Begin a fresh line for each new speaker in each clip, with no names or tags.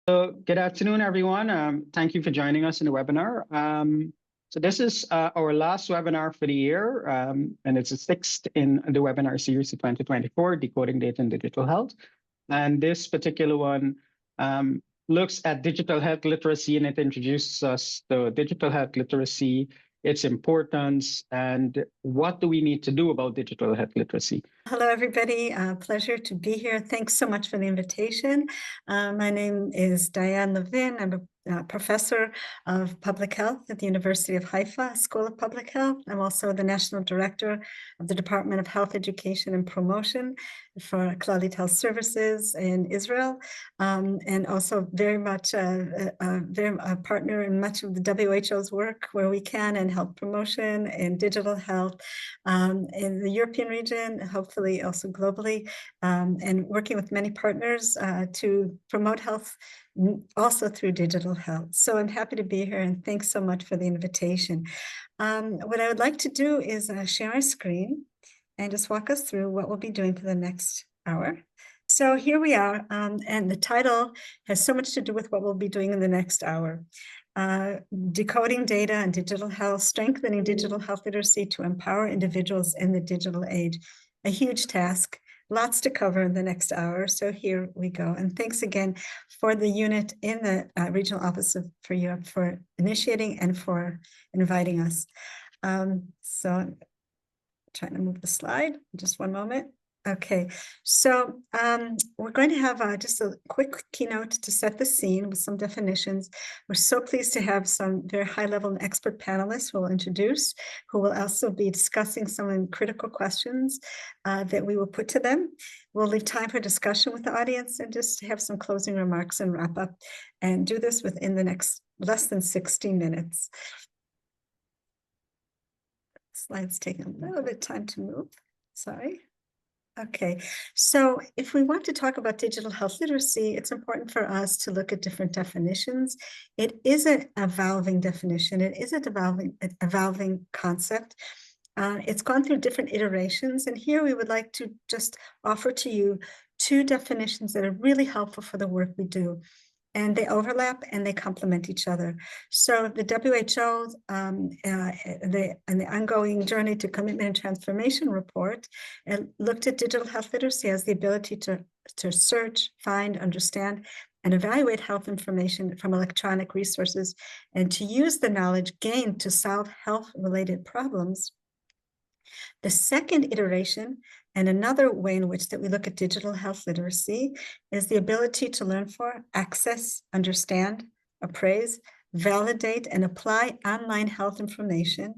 So good afternoon, everyone. Thank you for joining us in the webinar. So this is our last webinar for the year, and it's the sixth in the webinar series of 2024, Decoding Data and Digital Health. And this particular one looks at digital health literacy, and it introduces us to digital health literacy, its importance, and what do we need to do about digital health literacy.
Hello, everybody. Pleasure to be here. Thanks so much for the invitation. My name is Diane Levin. I'm a professor of public health at the University of Haifa School of Public Health. I'm also the national director of the Department of Health Education and Promotion for Clalit Health Services in Israel, and also very much a partner in much of the WHO's work where we can in health promotion and digital health in the European region, hopefully also globally, and working with many partners to promote health also through digital health. So I'm happy to be here, and thanks so much for the invitation. What I would like to do is share my screen and just walk us through what we'll be doing for the next hour. So here we are, and the title has so much to do with what we'll be doing in the next hour. Decoding data and digital health, strengthening digital health literacy to empower individuals in the digital age. A huge task, lots to cover in the next hour. So here we go. And thanks again for the unit in the Regional Office for Europe for initiating and for inviting us. So I'm trying to move the slide, just one moment. Okay, so we're going to have just a quick keynote to set the scene with some definitions. We're so pleased to have some very high-level and expert panelists who will introduce, who will also be discussing some critical questions that we will put to them. We'll leave time for discussion with the audience and just have some closing remarks and wrap up, and do this within the next less than 60 minutes. Slide's taking a little bit of time to move, sorry. Okay, so if we want to talk about digital health literacy, it's important for us to look at different definitions. It is an evolving definition. It is an evolving concept. It's gone through different iterations, and here we would like to just offer to you two definitions that are really helpful for the work we do. And they overlap and they complement each other. So the WHO and the ongoing Journey to Commitment and Transformation report looked at digital health literacy as the ability to search, find, understand, and evaluate health information from electronic resources, and to use the knowledge gained to solve health-related problems. The second iteration, and another way in which that we look at digital health literacy, is the ability to learn for, access, understand, appraise, validate, and apply online health information.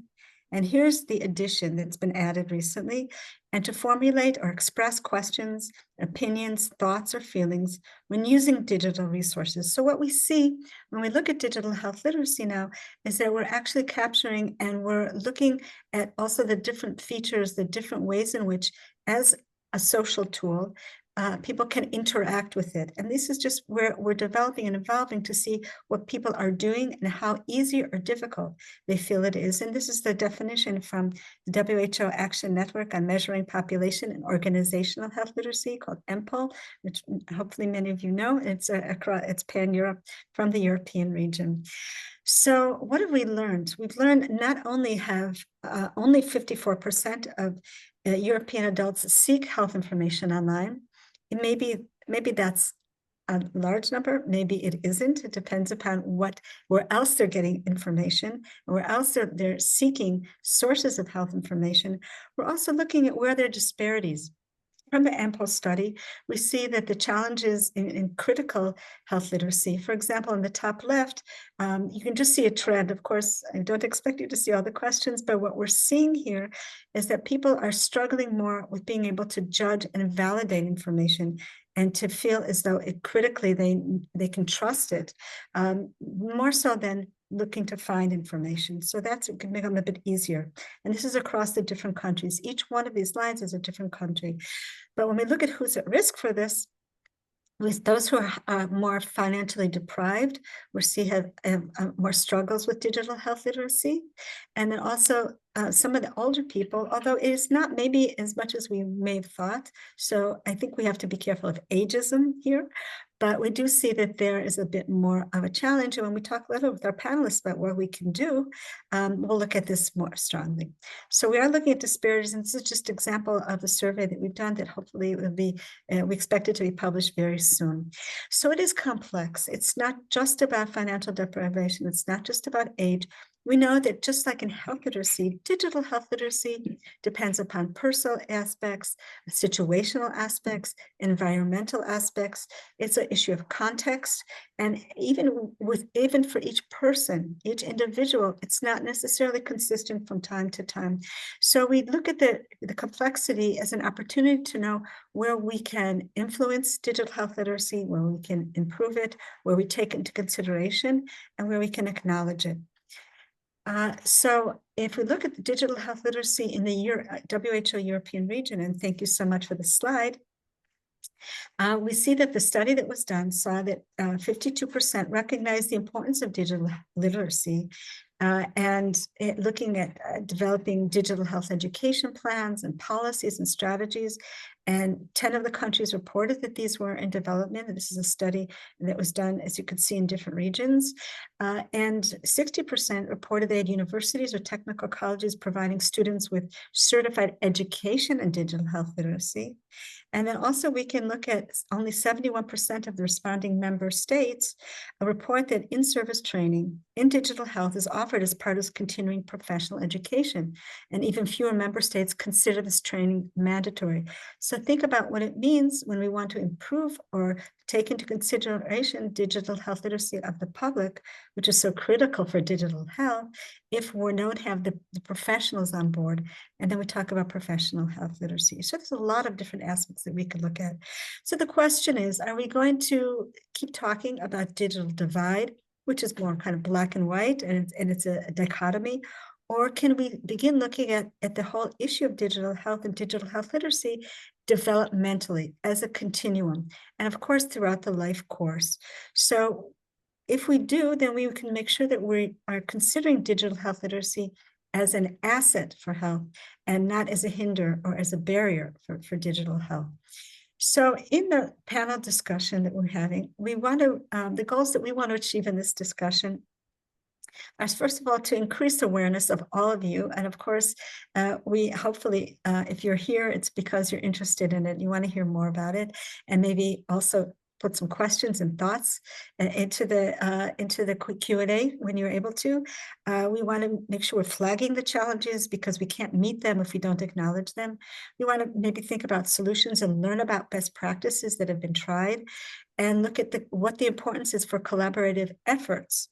And here's the addition that's been added recently, and to formulate or express questions, opinions, thoughts, or feelings when using digital resources. So what we see when we look at digital health literacy now is that we're actually capturing and we're looking at also the different features, the different ways in which, as a social tool, people can interact with it. And this is just where we're developing and evolving to see what people are doing and how easy or difficult they feel it is. And this is the definition from the WHO Action Network on Measuring Population and Organizational Health Literacy, called EMPOL, which hopefully many of you know. It's pan-Europe from the European region. So what have we learned? We've learned not only have only 54% of European adults seek health information online. Maybe that's a large number, maybe it isn't. It depends upon where else they're getting information, where else they're seeking sources of health information. We're also looking at where there are disparities. From the EMPOL study, we see that the challenges in critical health literacy, for example, in the top left, you can just see a trend. Of course, I don't expect you to see all the questions, but what we're seeing here is that people are struggling more with being able to judge and validate information, and to feel as though it critically they can trust it, more so than looking to find information. So it can become a bit easier. And this is across the different countries. Each one of these lines is a different country. But when we look at who's at risk for this, with those who are more financially deprived, we see have more struggles with digital health literacy. And then also some of the older people, although it is not maybe as much as we may have thought. So I think we have to be careful of ageism here. But we do see that there is a bit more of a challenge. And when we talk a little with our panelists about what we can do, we'll look at this more strongly. So we are looking at disparities, and this is just an example of a survey that we've done that hopefully will be, we expect it to be published very soon. So it is complex. It's not just about financial deprivation. It's not just about age. We know that just like in health literacy, digital health literacy depends upon personal aspects, situational aspects, environmental aspects. It's an issue of context. And even for each person, each individual, it's not necessarily consistent from time to time. So we look at the complexity as an opportunity to know where we can influence digital health literacy, where we can improve it, where we take into consideration, and where we can acknowledge it. So if we look at the digital health literacy in the WHO European region, and thank you so much for the slide, we see that the study that was done saw that 52% recognized the importance of digital literacy, and looking at developing digital health education plans and policies and strategies. And 10 of the countries reported that these were in development. And this is a study that was done, as you can see, in different regions. And 60% reported they had universities or technical colleges providing students with certified education in digital health literacy. And then also we can look at only 71% of the responding member states report that in-service training in digital health is offered as part of continuing professional education. And even fewer member states consider this training mandatory. So think about what it means when we want to improve or take into consideration digital health literacy of the public, which is so critical for digital health, if we don't have the professionals on board. And then we talk about professional health literacy. So there's a lot of different aspects that we could look at. So the question is, are we going to keep talking about digital divide, which is more kind of black and white, and it's a dichotomy? Or can we begin looking at the whole issue of digital health and digital health literacy developmentally as a continuum, and of course throughout the life course? So if we do, then we can make sure that we are considering digital health literacy as an asset for health and not as a hinder or as a barrier for digital health. So in the panel discussion that we're having, we want to, the goals that we want to achieve in this discussion are, first of all, to increase awareness of all of you. And of course, we hopefully, if you're here, it's because you're interested in it. You want to hear more about it, and maybe also put some questions and thoughts into the Q&A when you're able to. We want to make sure we're flagging the challenges because we can't meet them if we don't acknowledge them. We want to maybe think about solutions and learn about best practices that have been tried, and look at what the importance is for collaborative efforts.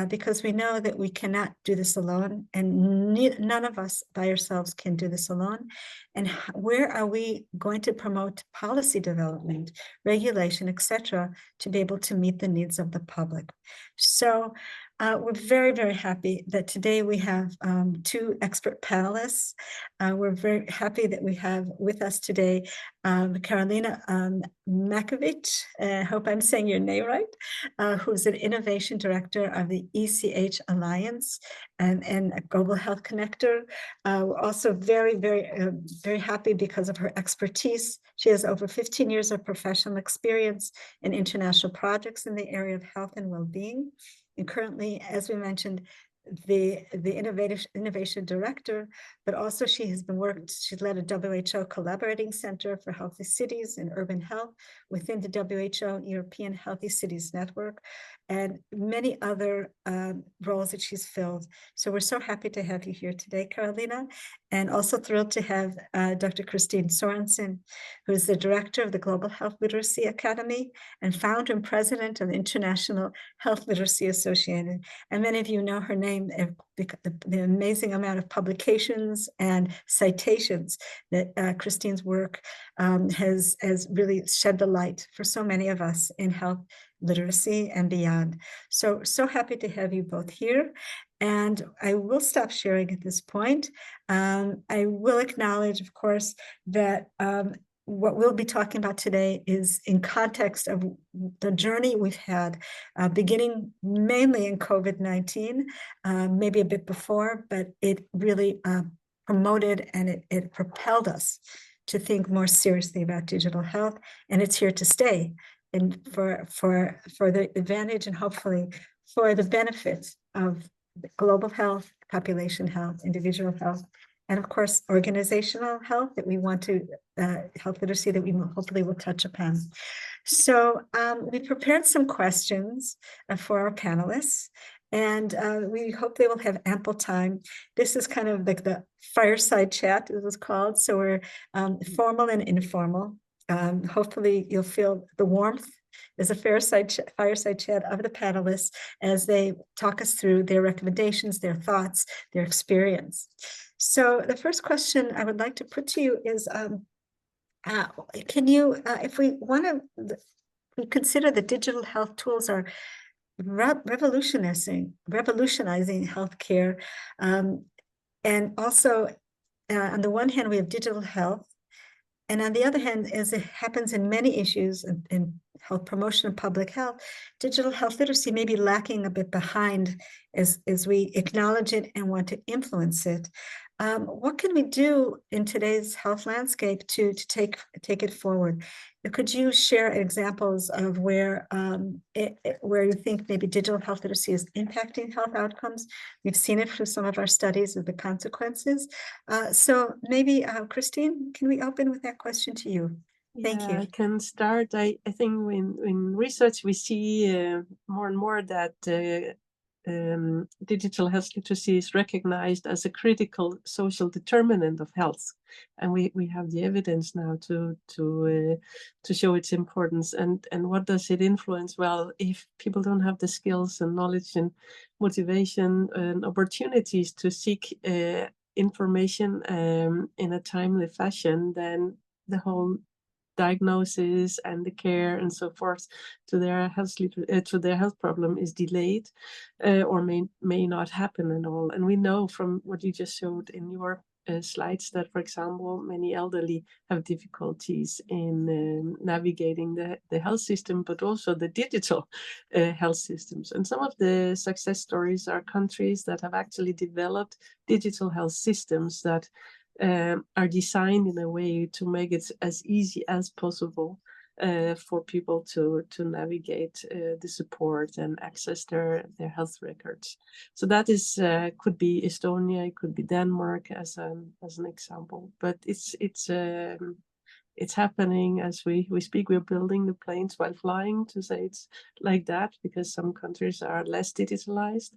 Because we know that we cannot do this alone, and none of us by ourselves can do this alone. And where are we going to promote policy development, regulation, etc., to be able to meet the needs of the public? So we're very, very happy that today we have two expert panelists. We're very happy that we have with us today Karolina Makovic, I hope I'm saying your name right, who's an Innovation Director of the ECH Alliance and a Global Health Connector. We're also very, very happy because of her expertise. She has over 15 years of professional experience in international projects in the area of health and well-being. And currently, as we mentioned, the innovation director, but also she's led a WHO collaborating center for healthy cities and urban health within the WHO European Healthy Cities Network, and many other roles that she's filled. So we're so happy to have you here today, Karolina, and also thrilled to have Dr. Christine Sorensen, who is the director of the Global Health Literacy Academy and founder and president of the International Health Literacy Association. And many of you know her name, the amazing amount of publications and citations that Christine's work has really shed the light for so many of us in health literacy and beyond. So happy to have you both here. And I will stop sharing at this point. I will acknowledge, of course, that what we'll be talking about today is in context of the journey we've had, beginning mainly in COVID-19, maybe a bit before, but it really promoted and it propelled us to think more seriously about digital health, and it's here to stay. and for the advantage and hopefully for the benefit of global health, population health, individual health, and of course, organizational health that we want to, health literacy that we hopefully will touch upon. So we prepared some questions for our panelists, and we hope they will have ample time. This is kind of like the fireside chat, it was called. So we're formal and informal. Hopefully you'll feel the warmth. There's a fireside chat of the panelists as they talk us through their recommendations, their thoughts, their experience. So the first question I would like to put to you is, can you, if we want to, we consider the digital health tools are revolutionizing healthcare, and also on the one hand we have digital health, and on the other hand, as it happens in many issues in health promotion and public health, digital health literacy may be lacking a bit behind as we acknowledge it and want to influence it. What can we do in today's health landscape to take it forward? Could you share examples of where you think maybe digital health literacy is impacting health outcomes? We've seen it through some of our studies of the consequences. So maybe, Christine, can we open with that question to you? Thank you.
I can start. I think in research we see more and more that digital health literacy is recognized as a critical social determinant of health, and we have the evidence now to show its importance. And what does it influence? Well, if people don't have the skills and knowledge and motivation and opportunities to seek information in a timely fashion, then the whole diagnosis and the care and so forth to their health problem is delayed, or may not happen at all. And we know from what you just showed in your slides that, for example, many elderly have difficulties in navigating the health system, but also the digital health systems. And some of the success stories are countries that have actually developed digital health systems that are designed in a way to make it as easy as possible for people to navigate the support and access their health records. So that is could be Estonia, it could be Denmark as an example. But it's happening as we speak. We're building the planes while flying, to say it's like that, because some countries are less digitalized.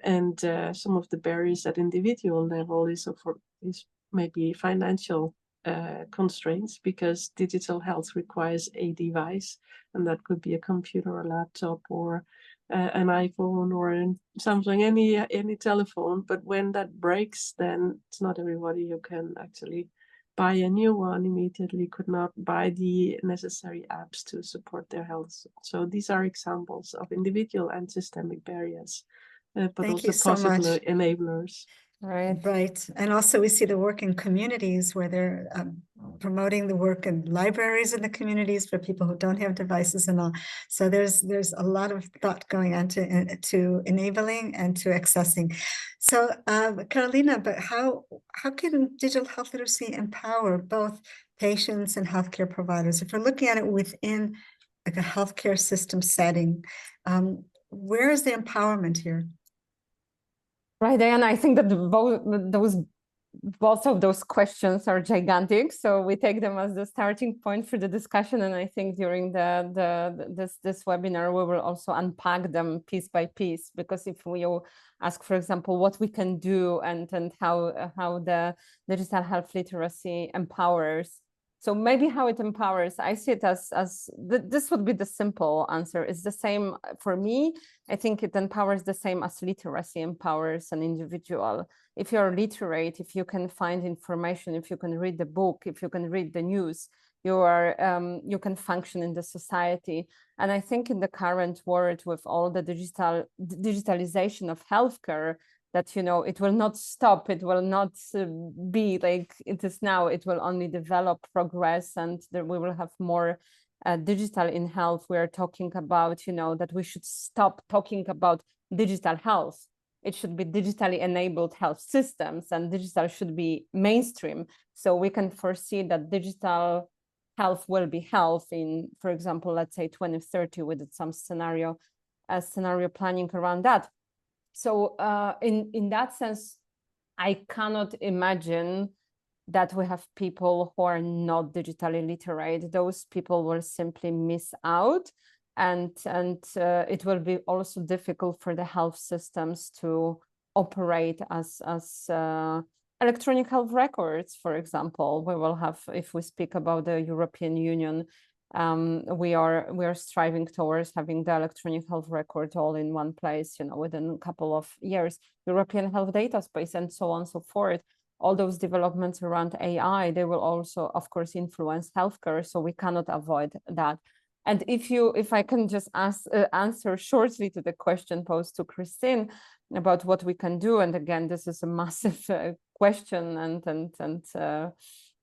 And some of the barriers at individual level is maybe financial constraints, because digital health requires a device, and that could be a computer or a laptop or an iPhone or Samsung, any telephone. But when that breaks, then it's not everybody who can actually buy a new one immediately, could not buy the necessary apps to support their health. So these are examples of individual and systemic barriers. But
Thank
also
you so
possible
much.
enablers.
Right. And also we see the work in communities where they're promoting the work in libraries in the communities for people who don't have devices and all. So there's a lot of thought going on to enabling and to accessing. So Carolina, but how can digital health literacy empower both patients and healthcare providers? If we're looking at it within like a healthcare system setting, where is the empowerment here?
Right, Diana, I think that both of those questions are gigantic. So we take them as the starting point for the discussion. And I think during this webinar, we will also unpack them piece by piece, because if we ask, for example, what we can do and how the digital health literacy empowers. So maybe how it empowers, I see it as this would be the simple answer. It's the same for me. I think it empowers the same as literacy empowers an individual. If you're literate, if you can find information, if you can read the book, if you can read the news, you can function in the society. And I think in the current world with all the digitalization of healthcare, that, you know, it will not stop, it will not be like it is now, it will only develop, progress, and we will have more digital in health. We are talking about, you know, that we should stop talking about digital health. It should be digitally enabled health systems, and digital should be mainstream. So we can foresee that digital health will be health in, for example, let's say 2030, we did some scenario planning around that. So in that sense, I cannot imagine that we have people who are not digitally literate. Those people will simply miss out, and it will be also difficult for the health systems to operate as electronic health records, for example. We will have, if we speak about the European Union, we are striving towards having the electronic health record all in one place, within a couple of years, European health data space, and so on and so forth. All those developments around AI, they will also, of course, influence healthcare. So we cannot avoid that. And if I can just answer shortly to the question posed to Christine about what we can do, and again, this is a massive question, and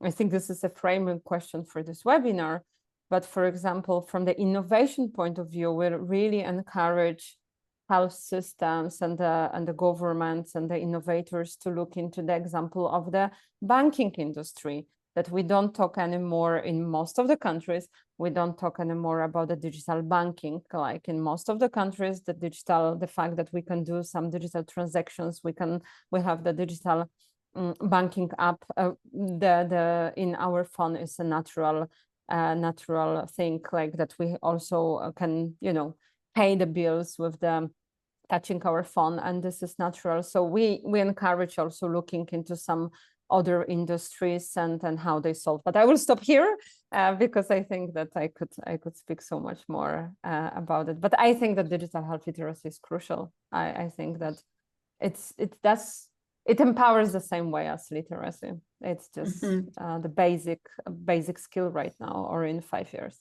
I think this is a framing question for this webinar. But for example, from the innovation point of view, we really encourage health systems and the governments and the innovators to look into the example of the banking industry, that we don't talk anymore in most of the countries. We don't talk anymore about the digital banking. Like in most of the countries, the fact that we can do some digital transactions, we have the digital banking app. In our phone is a natural thing, like that we also can, pay the bills with the touching our phone, and this is natural. So we encourage also looking into some other industries and how they solve. But I will stop here because I think that I could speak so much more about it. But I think that digital health literacy is crucial. I think that it empowers the same way as literacy. It's just the basic skill right now, or in 5 years.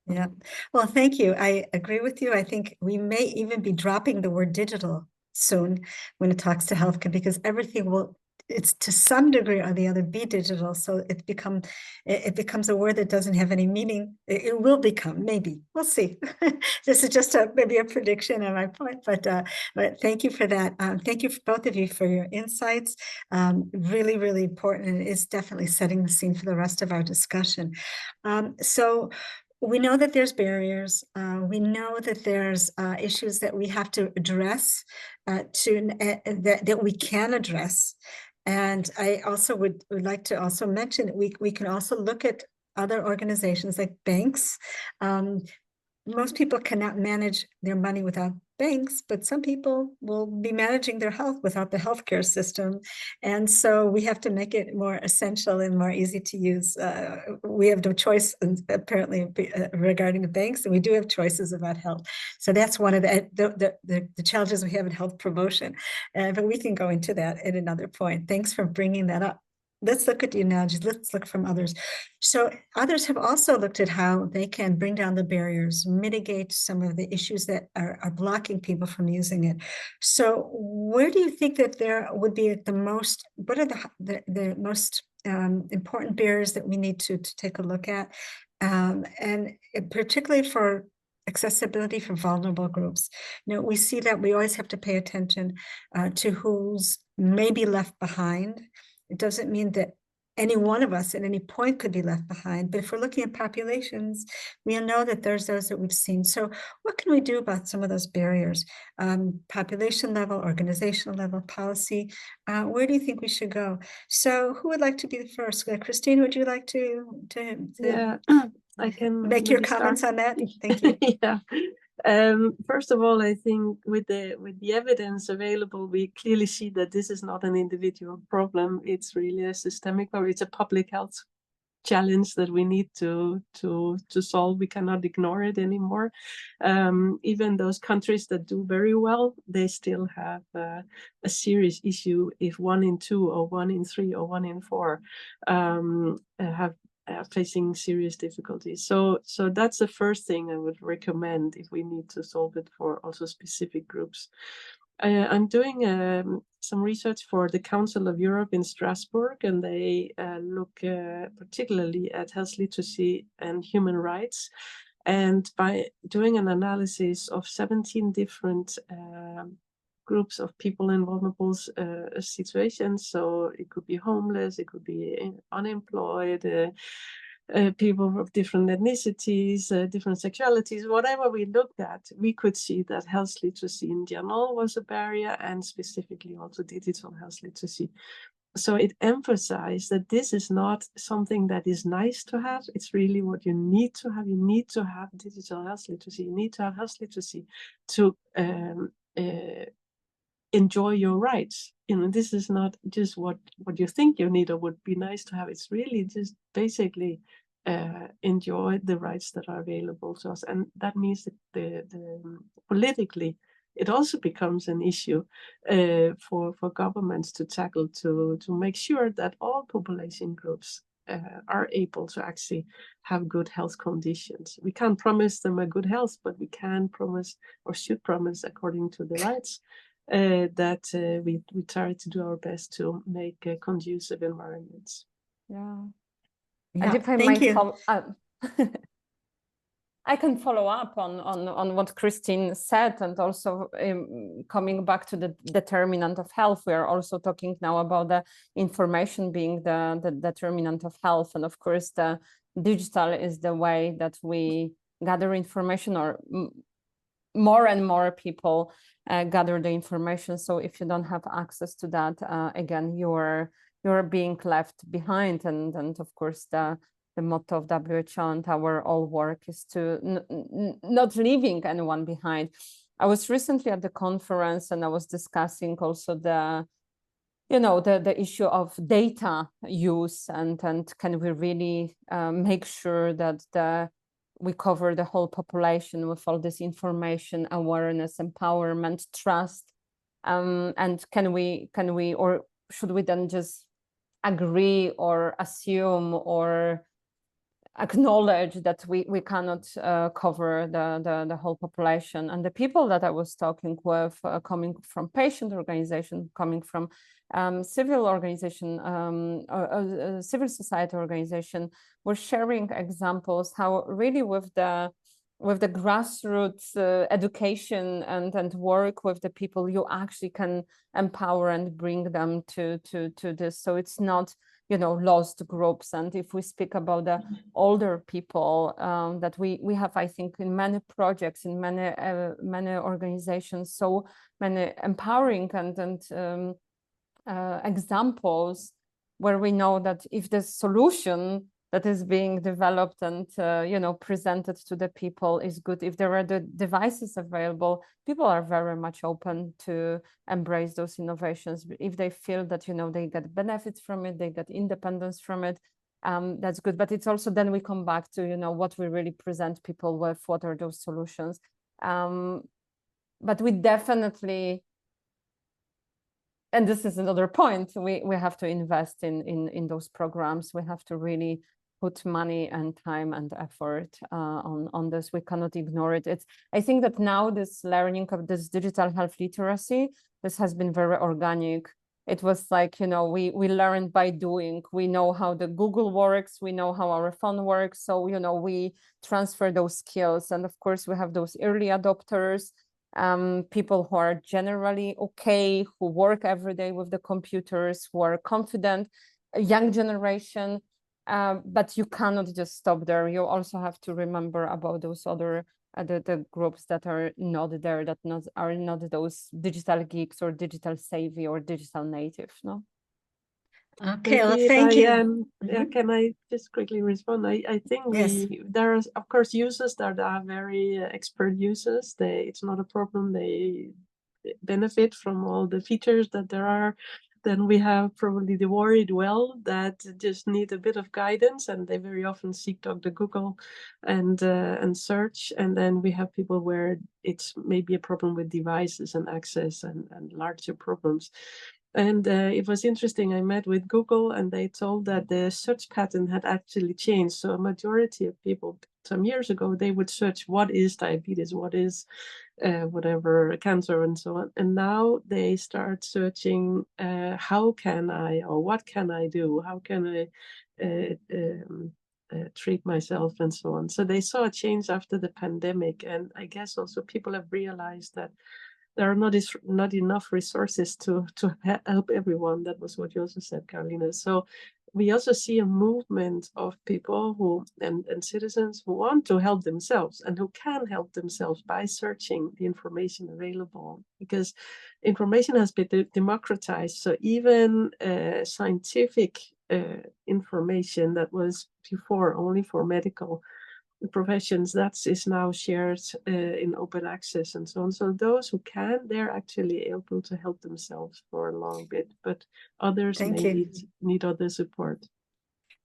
Yeah, well, thank you. I agree with you. I think we may even be dropping the word digital soon when it talks to healthcare, because everything it's to some degree or the other be digital. So it becomes a word that doesn't have any meaning. It will become, maybe, we'll see. This is just maybe a prediction on my point, but thank you for that. Thank you for both of you for your insights. Really, really important. And it is definitely setting the scene for the rest of our discussion. So we know that there's barriers. We know that there's issues that we have to address, that we can address. And I also would like to also mention that we can also look at other organizations like banks. Most people cannot manage their money without banks, but some people will be managing their health without the healthcare system. And so we have to make it more essential and more easy to use. We have no choice, apparently, regarding the banks, and we do have choices about health. So that's one of the challenges we have in health promotion. But we can go into that at another point. Thanks for bringing that up. Let's look at the analogies. Let's look from others. So others have also looked at how they can bring down the barriers, mitigate some of the issues that are blocking people from using it. So where do you think that there would be the most, what are the most important barriers that we need to take a look at? And particularly for accessibility for vulnerable groups. We see that we always have to pay attention to who's maybe left behind. It doesn't mean that any one of us at any point could be left behind, but if we're looking at populations, we know that there's those that we've seen. So what can we do about some of those barriers? Population level, organizational level, policy, where do you think we should go? So who would like to be the first? Christine, would you like to
yeah, I can
make your comments
start
on that? Thank you.
Yeah. First of all, I think with the evidence available, we clearly see that this is not an individual problem. It's really a systemic, or it's a public health challenge that we need to solve. We cannot ignore it anymore. Even those countries that do very well, they still have a serious issue if 1 in 2 or 1 in 3 or 1 in 4 have facing serious difficulties. So that's the first thing I would recommend if we need to solve it for also specific groups. I'm doing some research for the Council of Europe in Strasbourg, and they look particularly at health literacy and human rights. And by doing an analysis of 17 different groups of people in vulnerable situations, so it could be homeless, it could be unemployed, people of different ethnicities, different sexualities, whatever we looked at, we could see that health literacy in general was a barrier, and specifically also digital health literacy. So it emphasized that this is not something that is nice to have. It's really what you need to have. You need to have digital health literacy. You need to have health literacy to enjoy your rights. This is not just what you think you need or would be nice to have. It's really just basically enjoy the rights that are available to us. And that means that the politically, it also becomes an issue for governments to tackle, to make sure that all population groups are able to actually have good health conditions. We can't promise them a good health, but we can promise, or should promise according to the rights, that we try to do our best to make conducive environments.
Yeah.
Yeah,
And if I
thank
might
you.
I can follow up on what Christine said, and also coming back to the determinant of health. We are also talking now about the information being the determinant of health. And of course, the digital is the way that we gather information, or more and more people gather the information. So if you don't have access to that, again, you're being left behind. And of course, the motto of WHO and our all work is to not leaving anyone behind. I was recently at the conference, and I was discussing also the issue of data use, and can we really make sure that we cover the whole population with all this information, awareness, empowerment, trust, and can we, or should we then just agree or assume or acknowledge that we cannot cover the whole population? And the people that I was talking with, coming from patient organization, coming from civil organization, civil society organization, were sharing examples how really with the grassroots education and work with the people, you actually can empower and bring them to this. So it's not lost groups. And if we speak about the older people that we have, I think in many projects, in many organizations, so many empowering and examples where we know that if the solution that is being developed and presented to the people is good, if there are the devices available, people are very much open to embrace those innovations. If they feel that they get benefits from it, they get independence from it, that's good. But it's also, then we come back to what we really present people with, what are those solutions. But we definitely, and this is another point, we have to invest in those programs. We have to really put money and time and effort on this. We cannot ignore it. I think that now this learning of this digital health literacy, this has been very organic. It was like, we learned by doing. We know how the Google works. We know how our phone works. So, we transfer those skills. And of course, we have those early adopters, people who are generally okay, who work every day with the computers, who are confident, a young generation. But you cannot just stop there. You also have to remember about those other the groups that are not there, that are not those digital geeks or digital savvy or digital native. No.
Okay, well,
Maybe
thank you.
Yeah, can I just quickly respond? I think
Yes.
there are, of course, users that are very expert users. It's not a problem. They benefit from all the features that there are. Then we have probably the worried well that just need a bit of guidance, and they very often seek Dr. Google and search. And then we have people where it's maybe a problem with devices and access and larger problems. And it was interesting. I met with Google, and they told that the search pattern had actually changed. So a majority of people some years ago, they would search what is diabetes, what is whatever cancer, and so on. And now they start searching how can I, or what can I do? How can I treat myself, and so on. So they saw a change after the pandemic, and I guess also people have realized that there are not enough resources to help everyone. That was what you also said, Carolina. So we also see a movement of people who and citizens who want to help themselves and who can help themselves by searching the information available, because information has been democratized. So even scientific information that was before only for medical professions, that is now shared in open access and so on. So those who can, they're actually able to help themselves for a long bit, but others
Thank
may
you.
need other support.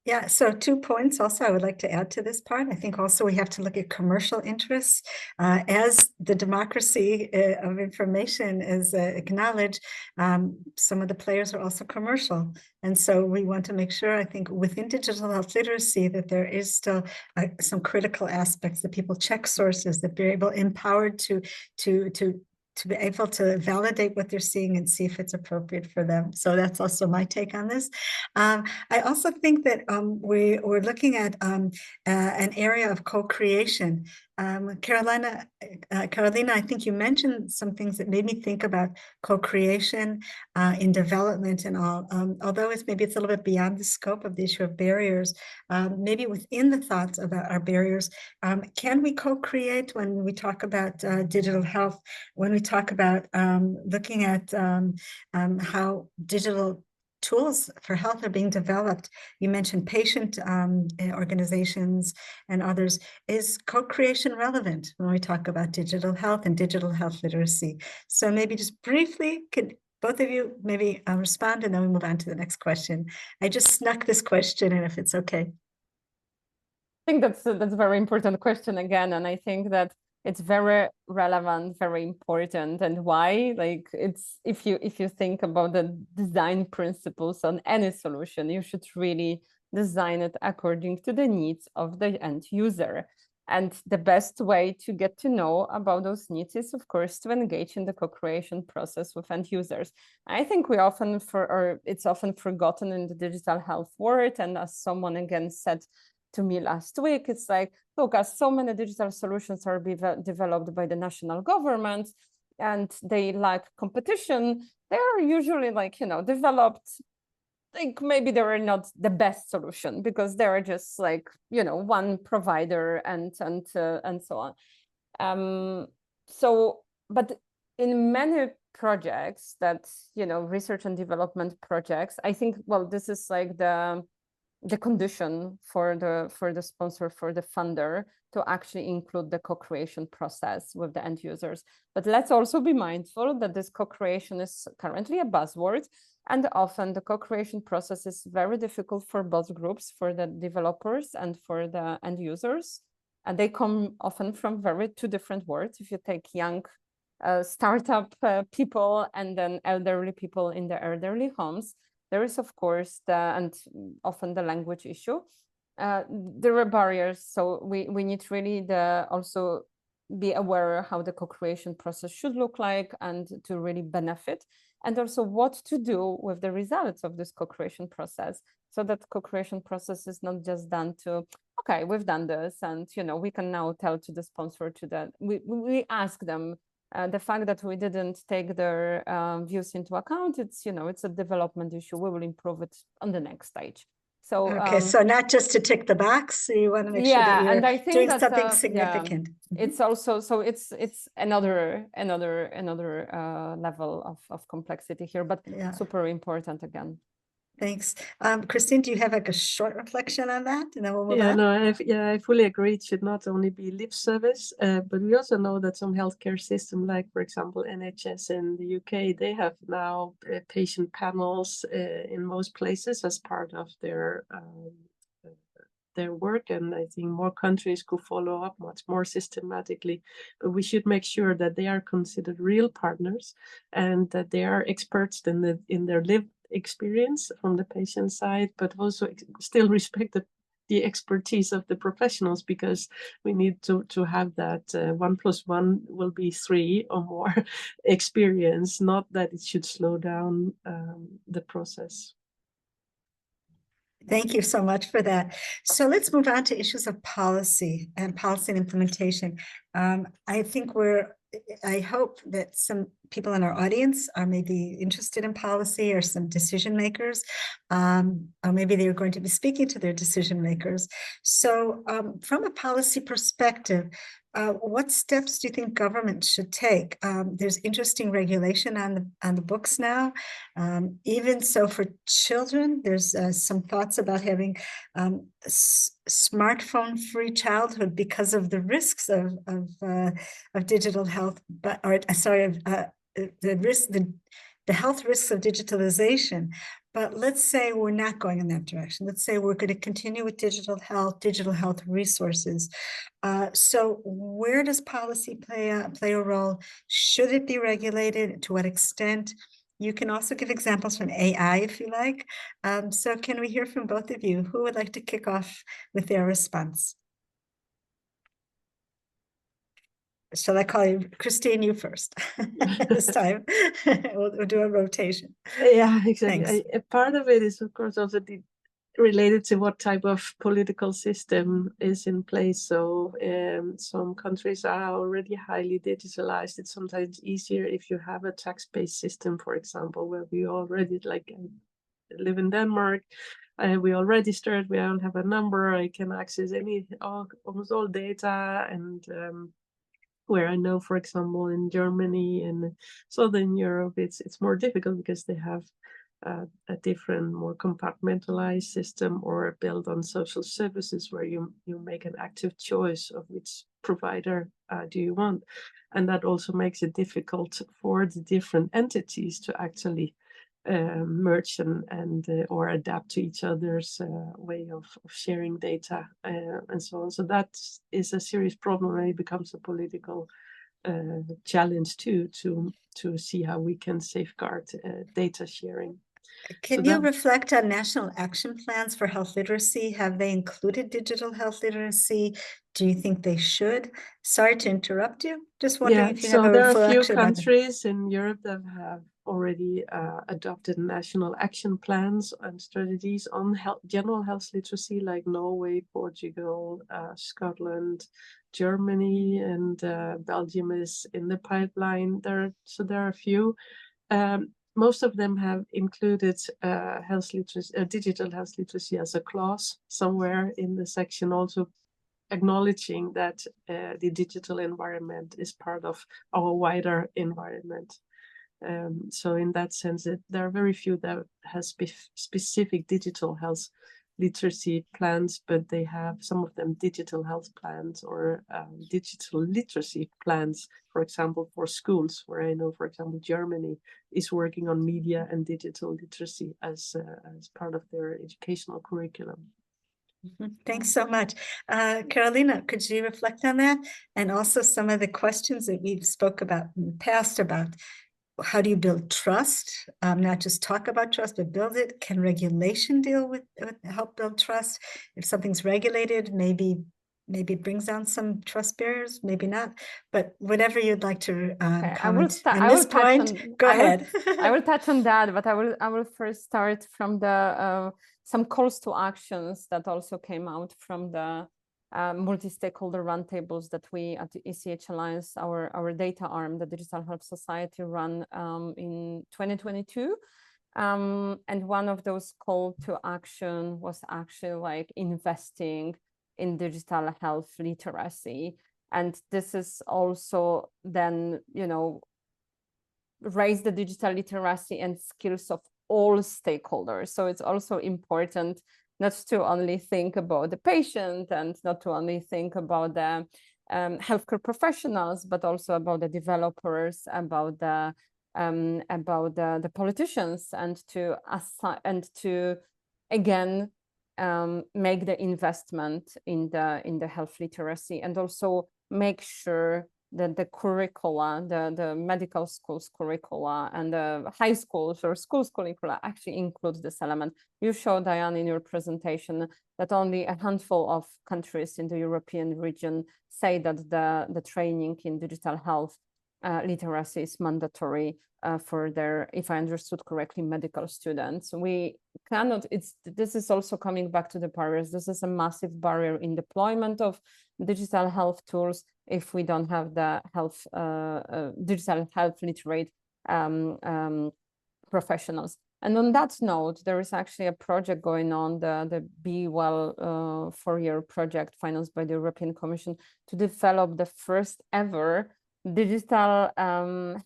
Yeah, so 2 points also I would like to add to this part. I think also we have to look at commercial interests. As the democracy of information is acknowledged, some of the players are also commercial. And so we want to make sure, I think, within digital health literacy, that there is still some critical aspects, that people check sources, that they're empowered to be able to validate what they're seeing and see if it's appropriate for them. So that's also my take on this. I also think that we're looking at an area of co-creation. Carolina, I think you mentioned some things that made me think about co-creation in development and all. Although maybe it's a little bit beyond the scope of the issue of barriers, maybe within the thoughts about our barriers, can we co-create when we talk about digital health, when we talk about looking at how digital tools for health are being developed? You mentioned patient organizations and others. Is co-creation relevant when we talk about digital health and digital health literacy? So maybe just briefly, could both of you maybe respond, and then we move on to the next question. I just snuck this question in, if it's okay.
I think that's a very important question again, and I think that it's very relevant, very important. And why? Like, it's if you think about the design principles on any solution, you should really design it according to the needs of the end user. And the best way to get to know about those needs is, of course, to engage in the co-creation process with end users. I think it's often forgotten in the digital health world. And as someone again said to me last week, it's like, look, as so many digital solutions are developed by the national government and they lack competition, they are usually developed, like maybe they are not the best solution because they are just one provider and so on. But in many projects that, research and development projects, I think, well, this is like the condition for the sponsor, for the funder, to actually include the co-creation process with the end users. But let's also be mindful that this co-creation is currently a buzzword, and often the co-creation process is very difficult for both groups, for the developers and for the end users. And they come often from two different worlds. If you take young startup people and then elderly people in the elderly homes, there is, of course, and often the language issue. There are barriers, so we need really also be aware how the co-creation process should look like and to really benefit, and also what to do with the results of this co-creation process, so that co-creation process is not just done to, okay, we've done this, and we can now tell to the sponsor we ask them. The fact that we didn't take their views into account, it's a development issue. We will improve it on the next stage. So
okay, so not just to tick the box, so you want to make sure that you're
and I think
doing something significant.
It's also, so it's another level of complexity here, but super important again.
Thanks. Christine, do you have a short reflection on that? And then we'll move on.
No, I fully agree. It should not only be lip service, but we also know that some healthcare systems, like, for example, NHS in the UK, they have now patient panels in most places as part of their work. And I think more countries could follow up much more systematically. But we should make sure that they are considered real partners and that they are experts in their lived experience from the patient side, but also still respect the expertise of the professionals, because we need to have that 1 + 1 will be 3 or more experience, not that it should slow down the process.
Thank you so much for that. So let's move on to issues of policy and implementation. I think we're I hope that some people in our audience are maybe interested in policy, or some decision makers, or maybe they're going to be speaking to their decision makers. So from a policy perspective, what steps do you think government should take? There's interesting regulation on the books now. Even so, for children, there's some thoughts about having smartphone-free childhood because of the risks of digital health, but the health risks of digitalization. But let's say we're not going in that direction. Let's say we're going to continue with digital health resources. So where does policy play a role? Should it be regulated? To what extent? You can also give examples from AI if you like. So can we hear from both of you? Who would like to kick off with their response? Shall I call you Christine, you first this time? We'll do a rotation.
Yeah, exactly.
Thanks.
A part of it is, of course, also related to what type of political system is in place. So some countries are already highly digitalized. It's sometimes easier if you have a tax-based system, for example, where we already live in Denmark. We all registered, we all have a number, I can access almost all data, and where I know, for example, in Germany and Southern Europe, it's more difficult because they have a different, more compartmentalized system, or built on social services, where you make an active choice of which provider do you want. And that also makes it difficult for the different entities to actually merge and or adapt to each other's way of sharing data and so on. So that is a serious problem, and it becomes a political challenge too, to see how we can safeguard data sharing.
Can you reflect on national action plans for health literacy? Have they included digital health literacy? Do you think they should? Sorry to interrupt you. Just wondering if you have a reflection.
So there are a few countries in Europe that have already adopted national action plans and strategies on general health literacy, like Norway, Portugal, Scotland, Germany, and Belgium is in the pipeline. There are a few. Most of them have included health literacy, digital health literacy as a clause somewhere in the section, also acknowledging that the digital environment is part of our wider environment. So in that sense, there are very few that have specific digital health literacy plans, but they have, some of them, digital health plans or digital literacy plans, for example, for schools, where I know, for example, Germany is working on media and digital literacy as part of their educational curriculum.
Thanks so much. Carolina, could you reflect on that? And also some of the questions that we've spoke about in the past about how do you build trust? Not just talk about trust, but build it. Can regulation deal with help build trust? If something's regulated, maybe it brings down some trust barriers, maybe not. But whatever you'd like to comment on this point, go ahead.
I will touch on that, but I will first start from the some calls to actions that also came out from the multi-stakeholder roundtables that we at the ECH Alliance, our data arm, the Digital Health Society, run in 2022. And one of those call to action was actually like investing in digital health literacy. And this is also then, raise the digital literacy and skills of all stakeholders. So it's also important not to only think about the patient and not to only think about the healthcare professionals, but also about the developers, about the politicians, and to again make the investment in the health literacy, and also make sure that the curricula, the medical schools curricula and the high schools or schools curricula actually include this element. You showed, Diane, in your presentation that only a handful of countries in the European region say that the training in digital health literacy is mandatory for their, if I understood correctly, medical students. We cannot, this is also coming back to the barriers. This is a massive barrier in deployment of digital health tools. if we don't have the health digital health literate professionals. And on that note, there is actually a project going on, the Be Well 4-year project financed by the European Commission to develop the first ever digital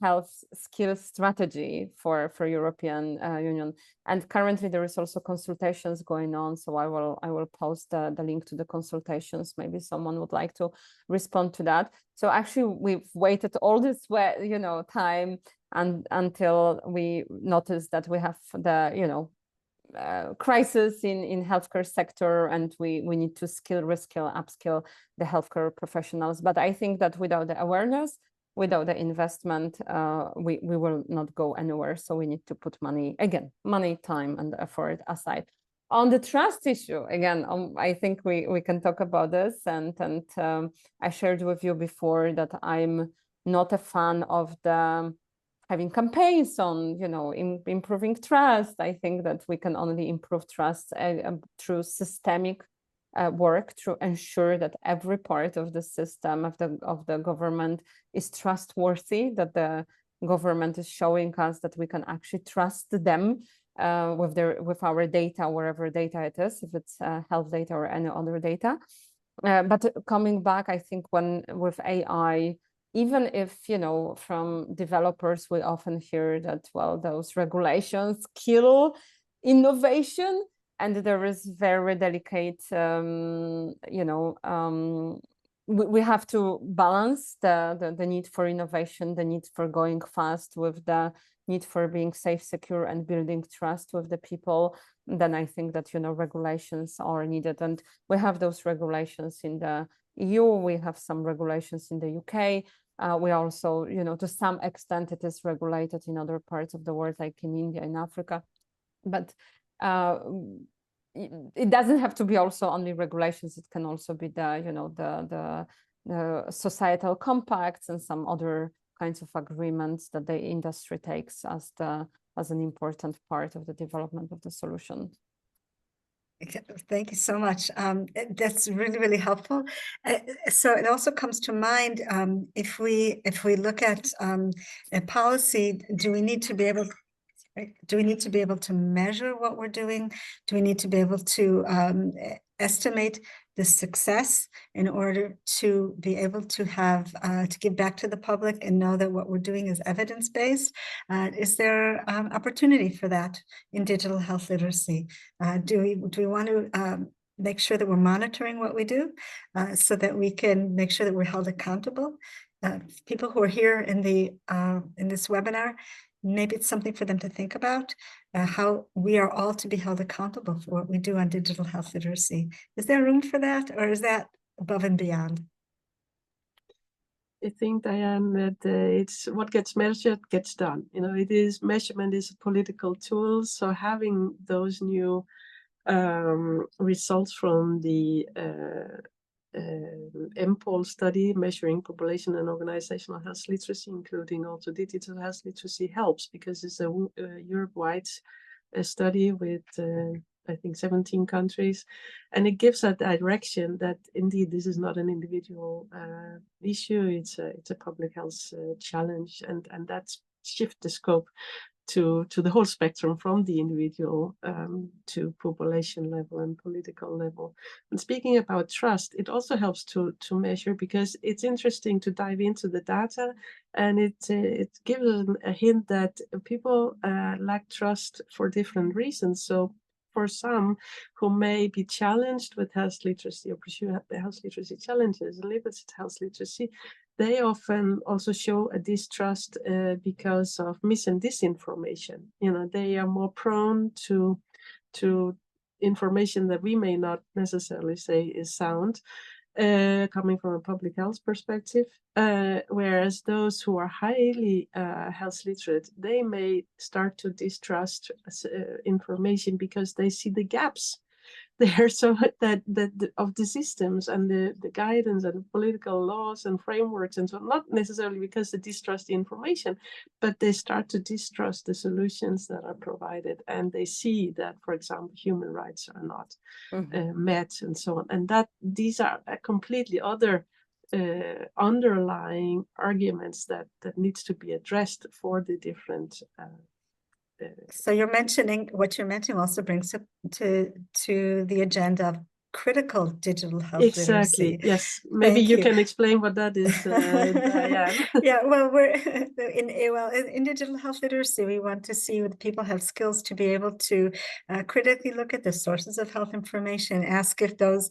health skills strategy for European Union. And currently there is also consultations going on. So I will post the link to the consultations. Maybe someone would like to respond to that. So actually we've waited all this way, time and until we noticed that we have the crisis in healthcare sector, and we need to reskill, upskill the healthcare professionals. But I think that without the awareness, without the investment, we will not go anywhere. So we need to put money, time and effort aside. On the trust issue, again, I think we can talk about this, and I shared with you before that I'm not a fan of the having campaigns on, improving trust. I think that we can only improve trust through systemic work, to ensure that every part of the system of the government is trustworthy, that the government is showing us that we can actually trust them with our data, wherever data it is, if it's health data or any other data. But coming back, I think with AI, even if, from developers, we often hear that, well, those regulations kill innovation, and there is very delicate, we have to balance the need for innovation, the need for going fast with the need for being safe, secure, and building trust with the people. Then I think that, regulations are needed. And we have those regulations in the EU, we have some regulations in the UK. We also, to some extent, it is regulated in other parts of the world, like in India, in Africa. But it doesn't have to be also only regulations. It can also be the societal compacts and some other kinds of agreements that the industry takes as an important part of the development of the solution.
Thank you so much. That's really, really helpful. So it also comes to mind, if we look at a policy, do we need to be able to measure what we're doing? Do we need to be able to estimate the success in order to be able to have to give back to the public and know that what we're doing is evidence-based? Is there opportunity for that in digital health literacy? Do we want to make sure that we're monitoring what we do so that we can make sure that we're held accountable? People who are here in this webinar, maybe it's something for them to think about, how we are all to be held accountable for what we do on digital health literacy. Is there room for that, or is that above and beyond?
I think, Diane, that it's what gets measured gets done. Measurement is a political tool. So having those new results from the MPOL study measuring population and organizational health literacy, including also digital health literacy, helps, because it's a Europe-wide study with I think 17 countries, and it gives a direction that indeed this is not an individual issue, it's a public health challenge, and that shifts the scope to the whole spectrum, from the individual to population level and political level. And speaking about trust, it also helps to measure, because it's interesting to dive into the data, and it gives a hint that people lack trust for different reasons. So for some who may be challenged with health literacy or pursue health literacy challenges, limited health literacy, they often also show a distrust because of mis and disinformation. They are more prone to information that we may not necessarily say is sound, coming from a public health perspective, whereas those who are highly health literate, they may start to distrust information because they see the gaps there, so that of the systems and the guidance and political laws and frameworks, and so on, not necessarily because they distrust the information, but they start to distrust the solutions that are provided, and they see that, for example, human rights are not met, and so on, and that these are completely other underlying arguments that needs to be addressed for the different.
So you're mentioning, what you're mentioning also brings up to the agenda of critical digital health
Exactly.
literacy.
Yes. Maybe
Thank
you
you.
can explain what that is, Diane.
Yeah, well, we're in digital health literacy, we want to see that people have skills to be able to critically look at the sources of health information, ask if those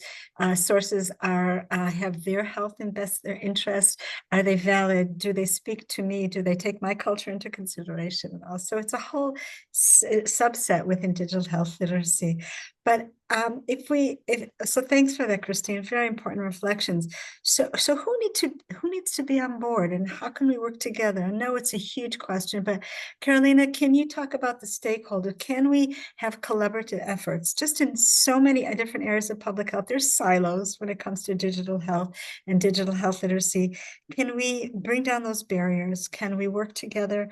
sources are have their health in their interest. Are they valid? Do they speak to me? Do they take my culture into consideration? So it's a whole subset within digital health literacy. But so thanks for that, Christine. Very important reflections. So who needs to be on board, and how can we work together? I know it's a huge question, but Carolina, can you talk about the stakeholder? Can we have collaborative efforts? Just in so many different areas of public health, there's silos when it comes to digital health and digital health literacy. Can we bring down those barriers? Can we work together?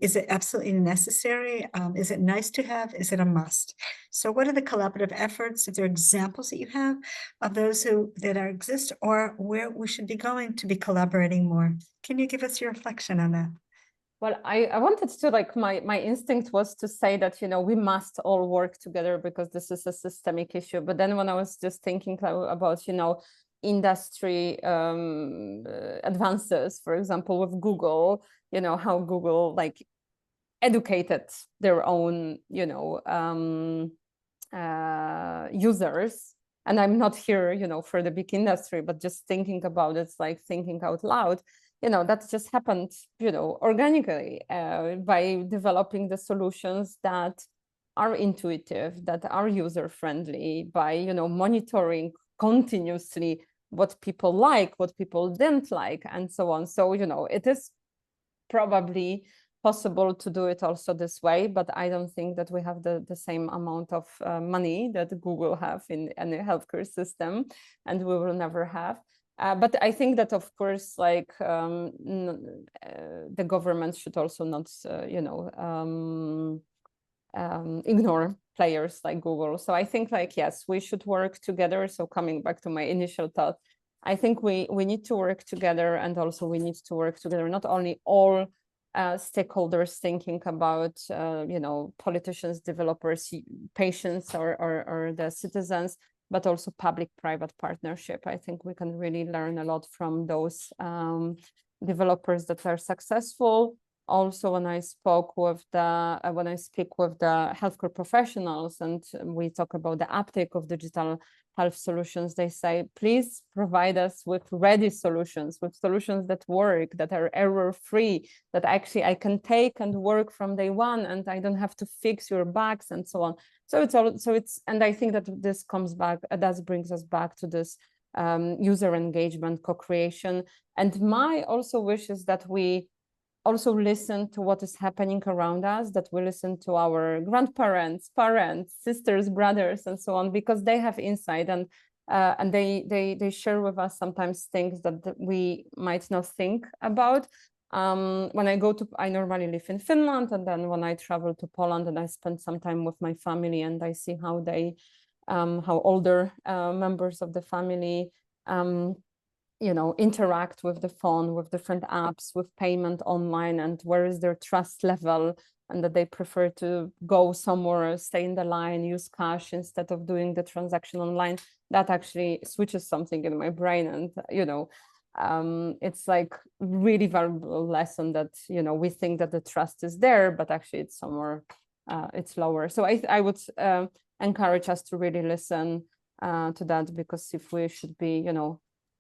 Is it absolutely necessary? Is it nice to have? Is it a must? So what are the collaborative efforts? If there are examples that you have of those that exist, or where we should be going to be collaborating more? Can you give us your reflection on that?
Well, I wanted to, like, my instinct was to say that, we must all work together because this is a systemic issue. But then when I was just thinking about, industry advances, for example, with Google, how Google educated their own, users. And I'm not here, for the big industry, but just thinking about it's like thinking out loud. That just happened, organically by developing the solutions that are intuitive, that are user-friendly, by, monitoring continuously what people like, what people didn't like, and so on. So, it is probably possible to do it also this way, but I don't think that we have the same amount of money that Google have in any healthcare system, and we will never have. But I think that, of course, the government should also not, ignore players like Google. So I think, yes, we should work together. So coming back to my initial thought, I think we need to work together, and also we need to work together, not only all stakeholders thinking about, politicians, developers, patients, or the citizens, but also public-private partnership. I think we can really learn a lot from those developers that are successful. Also, when I speak with the healthcare professionals and we talk about the uptake of digital health solutions, they say, please provide us with ready solutions, with solutions that work, that are error-free, that actually I can take and work from day one, and I don't have to fix your bugs and so on. And I think that this comes back, that brings us back to this user engagement, co-creation. And my also wish is that we also listen to what is happening around us, that we listen to our grandparents, parents, sisters, brothers, and so on, because they have insight, and they share with us sometimes things that we might not think about. When I normally live in Finland, and then when I travel to Poland and I spend some time with my family, and I see how how older members of the family interact with the phone, with different apps, with payment online, and where is their trust level, and that they prefer to go somewhere, stay in the line, use cash instead of doing the transaction online. That actually switches something in my brain, and it's like really valuable lesson that we think that the trust is there, but actually it's somewhere it's lower. So I would encourage us to really listen to that, because if we should be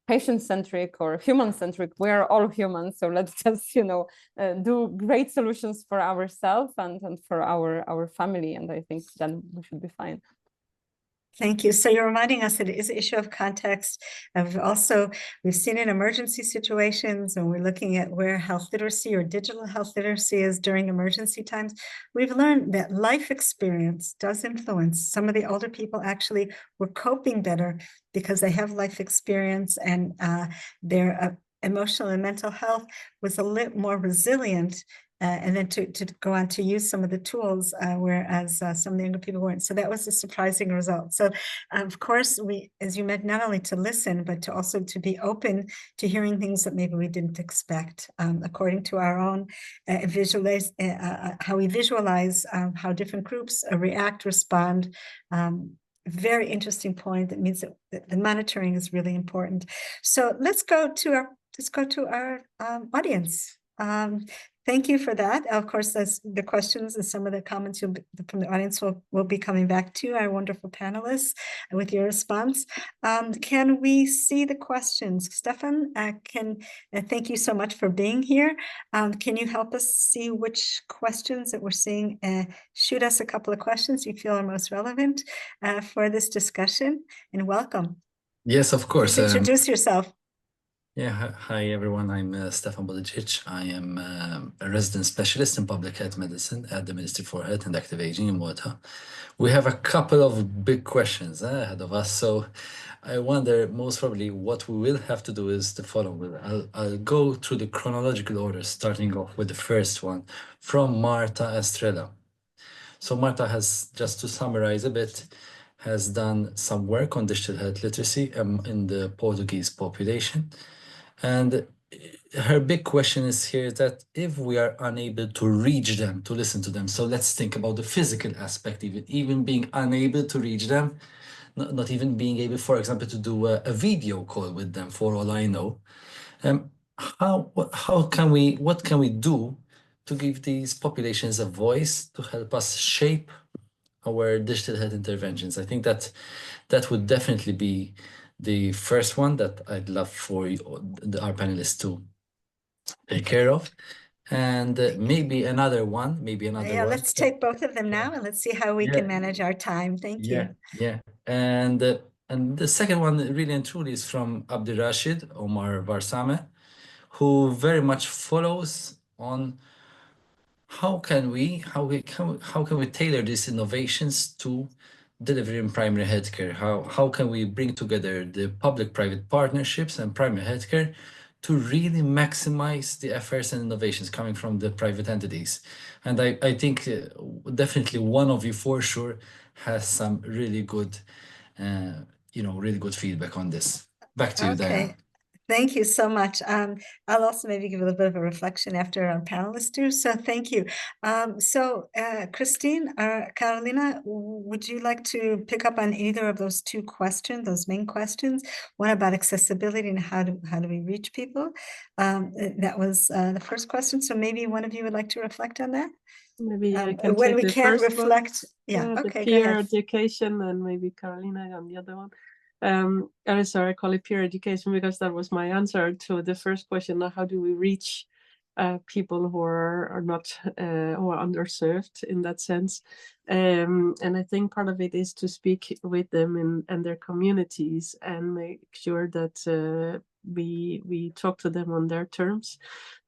patient-centric or human-centric, we are all humans, so let's just do great solutions for ourselves and for our family, and I think then we should be fine.
Thank you. So you're reminding us that it is an issue of context. We've seen in emergency situations, when we're looking at where health literacy or digital health literacy is during emergency times, we've learned that life experience does influence. Some of the older people actually were coping better because they have life experience, and their emotional and mental health was a little more resilient and then to go on to use some of the tools, whereas some of the younger people weren't. So that was a surprising result. So of course, we, as you meant, not only to listen, but to also to be open to hearing things that maybe we didn't expect, according to our own how we visualize how different groups react, respond. Very interesting point. That means that the monitoring is really important. So let's go to our audience. Thank you for that. Of course, that's the questions and some of the comments from the audience will be coming back to our wonderful panelists with your response. Can we see the questions? Stefan, thank you so much for being here. Can you help us see which questions that we're seeing? Shoot us a couple of questions you feel are most relevant for this discussion, and welcome.
Yes, of course.
Please introduce yourself.
Yeah, hi everyone. I'm Stefan Bodicic. I am a resident specialist in public health medicine at the Ministry for Health and Active Aging in Malta. We have a couple of big questions ahead of us, so I wonder most probably what we will have to do is the following. I'll go through the chronological order, starting off with the first one from Marta Estrella. So Marta has, just to summarize a bit, has done some work on digital health literacy in the Portuguese population. And her big question is here that if we are unable to reach them, to listen to them, so let's think about the physical aspect, even being unable to reach them, not even being able, for example, to do a video call with them, for all I know. What can we do to give these populations a voice to help us shape our digital health interventions? I think that would definitely be the first one that I'd love for our panelists to take care of. And maybe another one.
Yeah, let's take both of them now, and let's see how we can manage our time. Thank you.
Yeah. And the second one, really and truly, is from Abdirashid Omar Varsame, who very much follows on how can we tailor these innovations to delivery in primary healthcare? How can we bring together the public-private partnerships and primary healthcare to really maximize the efforts and innovations coming from the private entities? And I think definitely one of you for sure has some really good, really good feedback on this. Back to you, Diana.
Thank you so much. I'll also maybe give a little bit of a reflection after our panelists do. So thank you. Christine or Carolina, would you like to pick up on either of those two questions, those main questions? One about accessibility and how do we reach people? That was the first question. So maybe one of you would like to reflect on that?
Maybe I can
when
take
we
the
can't
first
reflect.
one.
Yeah,
The
okay,
peer
go ahead.
education, and maybe Carolina on the other one. Sorry, I call it peer education because that was my answer to the first question. How do we reach people who are not who are underserved in that sense? And I think part of it is to speak with them and their communities and make sure that we talk to them on their terms.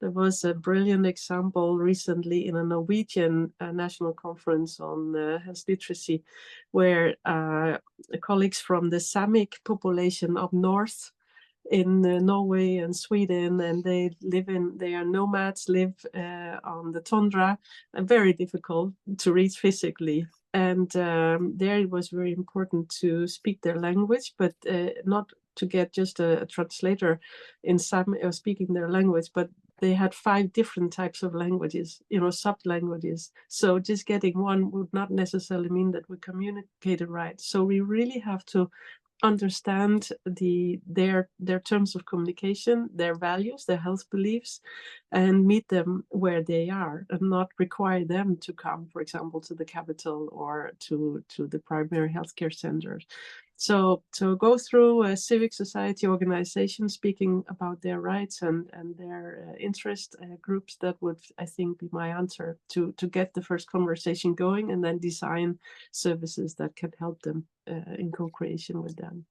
There was a brilliant example recently in a Norwegian national conference on health literacy, where colleagues from the Samic population up north in Norway and Sweden, and they are nomads, live on the tundra, and very difficult to reach physically. And there it was very important to speak their language, but not to get just a translator in speaking their language, but they had 5 different types of languages, sub-languages. So just getting one would not necessarily mean that we communicated right. So we really have to understand their terms of communication, their values, their health beliefs, and meet them where they are, and not require them to come, for example, to the capital or to the primary healthcare centers. So go through a civic society organization speaking about their rights and their interest groups. That would, I think, be my answer to get the first conversation going, and then design services that can help them in co-creation with them.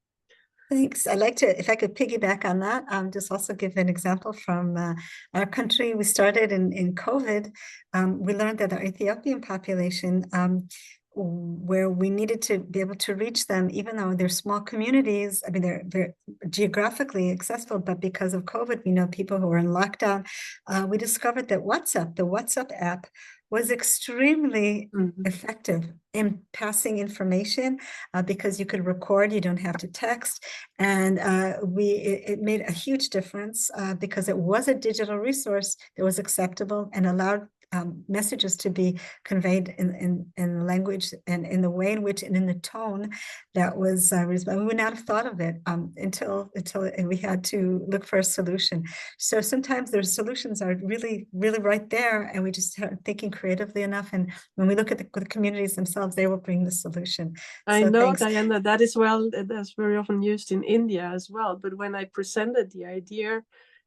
Thanks. I'd like to, if I could piggyback on that, just also give an example from our country. We started in COVID. We learned that our Ethiopian population where we needed to be able to reach them, even though they're small communities. I mean, they're geographically accessible, but because of COVID, we know people who are in lockdown. We discovered that the WhatsApp app was extremely effective in passing information because you could record, you don't have to text. And it made a huge difference because it was a digital resource that was acceptable and allowed messages to be conveyed in language and in the way in which and in the tone that was reasonable. We would not have thought of it until we had to look for a solution. So sometimes their solutions are really, really right there, and we just are thinking creatively enough. And when we look at the communities themselves, they will bring the solution.
I
So
know,
thanks.
Diana, that's very often used in India as well. But when I presented the idea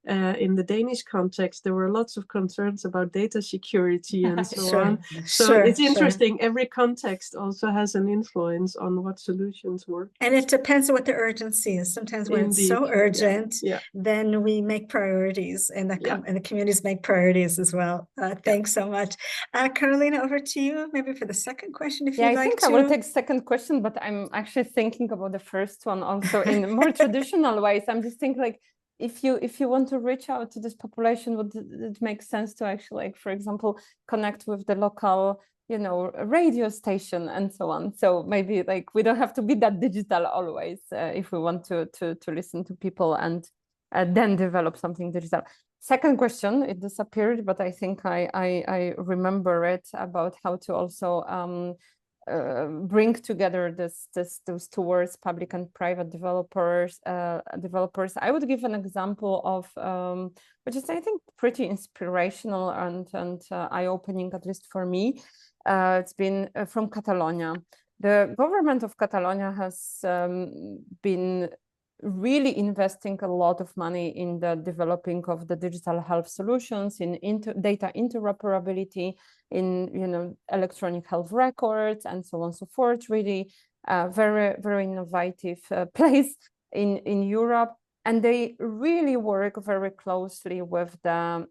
in the Danish context, there were lots of concerns about data security and so on. So it's interesting. Every context also has an influence on what solutions work.
And it depends on what the urgency is. Sometimes when it's so urgent, then we make priorities, and the communities make priorities as well. Thanks so much. Carolina, over to you, maybe for the second question, if you'd like to.
I think I will take second question, but I'm actually thinking about the first one also in more traditional ways. I'm just thinking, like, if you want to reach out to this population, would it make sense to actually, like, for example, connect with the local, radio station and so on? So maybe, like, we don't have to be that digital always if we want to listen to people and then develop something digital. Second question, it disappeared, but I think I remember it, about how to also bring together those two words, public and private developers. I would give an example of which is, I think, pretty inspirational and eye-opening, at least for me. It's been from Catalonia. The government of Catalonia has been really investing a lot of money in the developing of the digital health solutions, in data interoperability, in electronic health records, and so on and so forth. Really very, very innovative place in Europe, and they really work very closely with the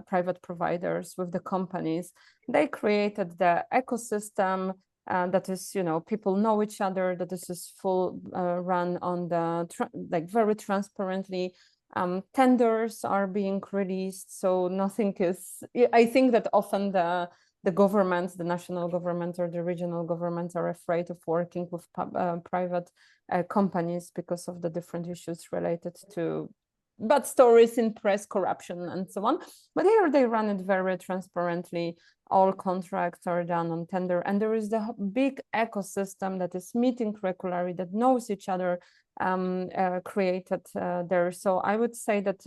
private providers, with the companies. They created the ecosystem that is, people know each other, that this is full run on the very transparently. Tenders are being released, so nothing is. I think that often the governments, the national government or the regional governments, are afraid of working with private companies because of the different issues related to bad stories in press, corruption, and so on. But here they run it very transparently. All contracts are done on tender, and there is the big ecosystem that is meeting regularly, that knows each other, created there. So I would say that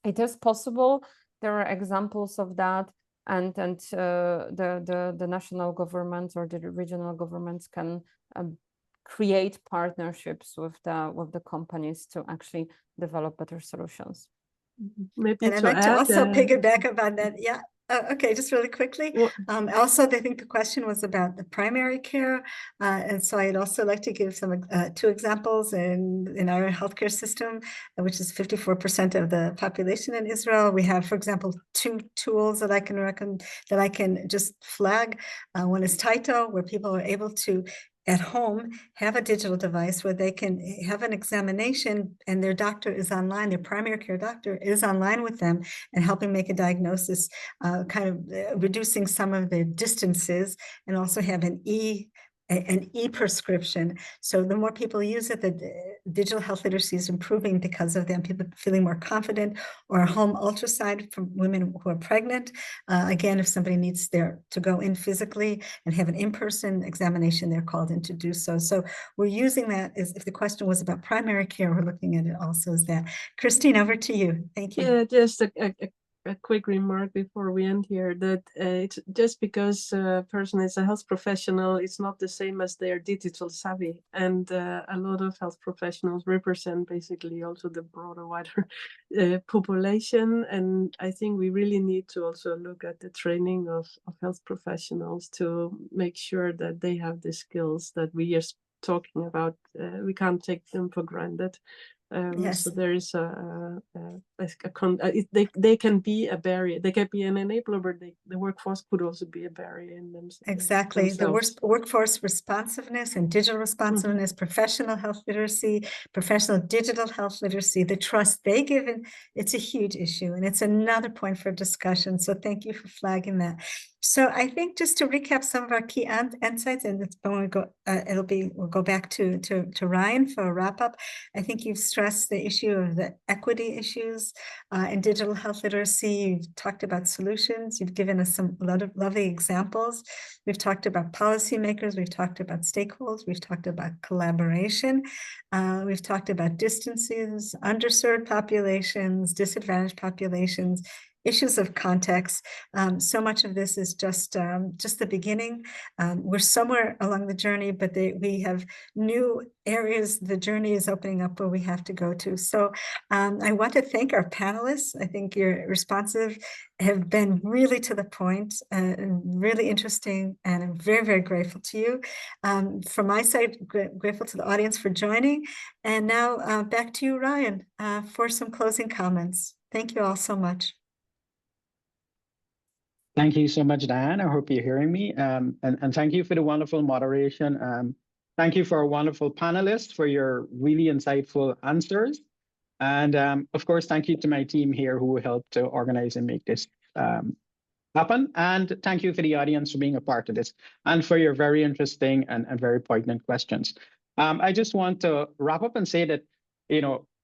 it is possible. There are examples of that, and the national governments or the regional governments can create partnerships with the companies to actually develop better solutions.
Maybe
and I'd like to also piggyback about that. Yeah. Okay, just really quickly. Also, I think the question was about the primary care, and so I'd also like to give some two examples in our healthcare system, which is 54% of the population in Israel. We have, for example, two tools that I can recommend, that I can just flag. One is Taito, where people are able to, at home, have a digital device where they can have an examination, and their doctor is online, their primary care doctor is online with them and helping make a diagnosis, kind of reducing some of the distances, and also have an e-prescription. So the more people use it, the digital health literacy is improving because of them, people feeling more confident. Or a home ultrasound for women who are pregnant. Again, if somebody needs to go in physically and have an in-person examination, they're called in to do so. So we're using that as, if the question was about primary care, we're looking at it also as that. Christine, over to you. Thank you.
Yeah, just a quick remark before we end here, that it's just because a person is a health professional, it's not the same as they are digital savvy. And a lot of health professionals represent basically also the broader, wider population. And I think we really need to also look at the training of health professionals to make sure that they have the skills that we are talking about. We can't take them for granted.
Yes.
So there is they can be a barrier. They can be an enabler, but the workforce could also be a barrier in themselves.
Exactly. The workforce responsiveness and digital responsiveness, professional health literacy, professional digital health literacy, the trust they give in, it's a huge issue. And it's another point for discussion. So thank you for flagging that. So I think just to recap some of our key insights, and it's when we go, we'll go back to Ryan for a wrap up. I think you've stressed the issue of the equity issues in digital health literacy. You've talked about solutions. You've given us a lot of lovely examples. We've talked about policymakers. We've talked about stakeholders. We've talked about collaboration. We've talked about distances, underserved populations, disadvantaged populations, issues of context. So much of this is just the beginning. We're somewhere along the journey, but we have new areas the journey is opening up where we have to go to. So I want to thank our panelists. I think your responses have been really to the point, really interesting, and I'm very, very grateful to you. From my side, grateful to the audience for joining. And now back to you, Ryan, for some closing comments. Thank you all so much.
Thank you so much, Diane. I hope you're hearing me. And thank you for the wonderful moderation. Thank you for our wonderful panelists for your really insightful answers. And of course, thank you to my team here who helped to organize and make this happen. And thank you for the audience for being a part of this and for your very interesting and very poignant questions. I just want to wrap up and say that,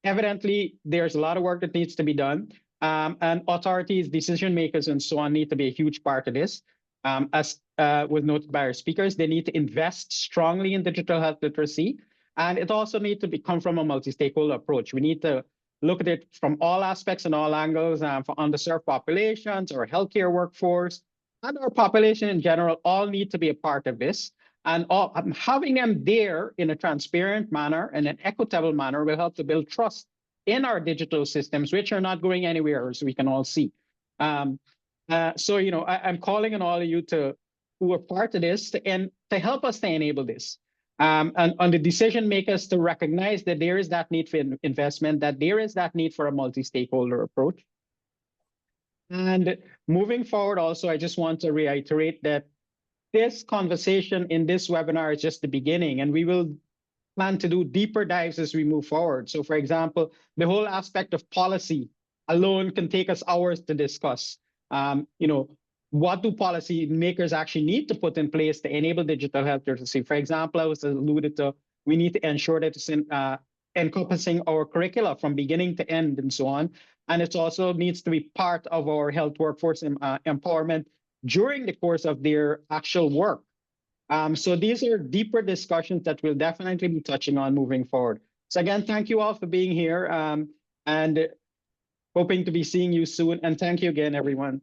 evidently there's a lot of work that needs to be done. And authorities, decision makers, and so on need to be a huge part of this. As was noted by our speakers, they need to invest strongly in digital health literacy. And it also needs to come from a multi-stakeholder approach. We need to look at it from all aspects and all angles for underserved populations, or healthcare workforce, and our population in general all need to be a part of this. And having them there in a transparent manner and an equitable manner will help to build trust in our digital systems, which are not going anywhere, as we can all see. So, I'm calling on all of you who are part of this to help us to enable this. And on the decision makers to recognize that there is that need for investment, that there is that need for a multi-stakeholder approach. And moving forward also, I just want to reiterate that this conversation in this webinar is just the beginning, and we will plan to do deeper dives as we move forward. So for example, the whole aspect of policy alone can take us hours to discuss. What do policy makers actually need to put in place to enable digital health literacy? For example, I was alluded to, we need to ensure that it's encompassing our curricula from beginning to end and so on. And it also needs to be part of our health workforce empowerment during the course of their actual work. So these are deeper discussions that we'll definitely be touching on moving forward. So again, thank you all for being here and hoping to be seeing you soon. And thank you again, everyone.